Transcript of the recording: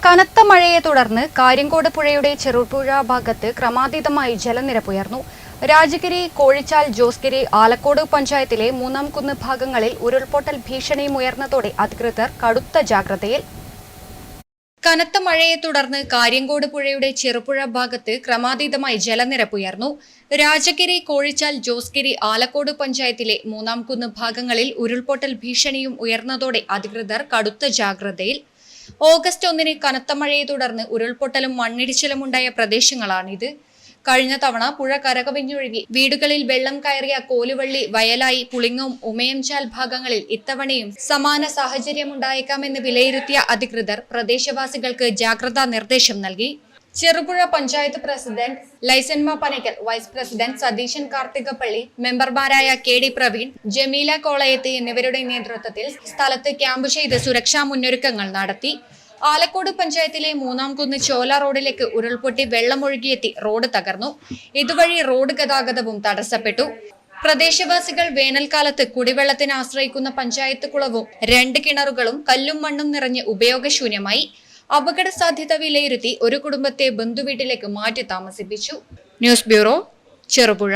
കനത്ത മഴയെ തുടർന്ന് കാര്യങ്കോട് പുഴയുടെ ചെറുപുഴ ഭാഗത്ത് ക്രമാതീതമായി ജലനിരപ്പ് ഉയർന്നു. രാജഗിരി, കോഴിച്ചാൽ, ജോസ്ഗിരി, ആലക്കോട് പഞ്ചായത്തിലെ മൂന്നാംകുന്ന് ഭാഗങ്ങളിൽ ഉരുൾപൊട്ടൽ ഭീഷണിയും ഉയർന്നതോടെ അധികൃതർ കടുത്ത ജാഗ്രതയിൽ. കനത്ത മഴയെ തുടർന്ന് കാര്യങ്കോട് പുഴയുടെ ചെറുപുഴ ഭാഗത്ത് ക്രമാതീതമായി ജലനിരപ്പ് ഉയർന്നു. രാജഗിരി, കോഴിച്ചാൽ, ജോസ്ഗിരി, ആലക്കോട് പഞ്ചായത്തിലെ മൂന്നാംകുന്ന് ഭാഗങ്ങളിൽ ഉരുൾപൊട്ടൽ ഭീഷണിയും ഉയർന്നതോടെ അധികൃതർ കടുത്ത ജാഗ്രതയിൽ. ഓഗസ്റ്റ് 1 കനത്ത മഴയെ തുടർന്ന് ഉരുൾപൊട്ടലും മണ്ണിടിച്ചിലും ഉണ്ടായ പ്രദേശങ്ങളാണിത്. കഴിഞ്ഞ തവണ പുഴ കരകവിഞ്ഞൊഴുകി വീടുകളിൽ വെള്ളം കയറിയ കോലുവള്ളി, വയലായി, പുളിങ്ങോം, ഉമയംചാൽ ഭാഗങ്ങളിൽ ഇത്തവണയും സമാന സാഹചര്യമുണ്ടായേക്കാമെന്ന് വിലയിരുത്തിയ അധികൃതർ പ്രദേശവാസികൾക്ക് ജാഗ്രതാ നിർദ്ദേശം നൽകി. ചെറുപുഴ പഞ്ചായത്ത് പ്രസിഡന്റ് ലൈസന്മ പനക്കൽ, വൈസ് പ്രസിഡന്റ് സതീശൻ കാർത്തികപ്പള്ളി, മെമ്പർമാരായ KD പ്രവീൺ, ജമീല കോളയത്ത് എന്നിവരുടെ നേതൃത്വത്തിൽ സ്ഥലത്ത് ക്യാമ്പ് ചെയ്ത് സുരക്ഷാ മുന്നൊരുക്കങ്ങൾ നടത്തി. ആലക്കോട് പഞ്ചായത്തിലെ മൂന്നാംകുന്ന് ചോല റോഡിലേക്ക് ഉരുൾപൊട്ടി വെള്ളമൊഴുകിയെത്തി റോഡ് തകർന്നു. ഇതുവഴി റോഡ് ഗതാഗതവും തടസ്സപ്പെട്ടു. പ്രദേശവാസികൾ വേനൽക്കാലത്ത് കുടിവെള്ളത്തിന് ആശ്രയിക്കുന്ന പഞ്ചായത്ത് കുളവും 2 കിണറുകളും കല്ലും മണ്ണും നിറഞ്ഞ് ഉപയോഗശൂന്യമായി. അപകട സാധ്യത വിലയിരുത്തി ഒരു കുടുംബത്തെ ബന്ധുവീട്ടിലേക്ക് മാറ്റി താമസിപ്പിച്ചു. News bureau, Cherupuzha.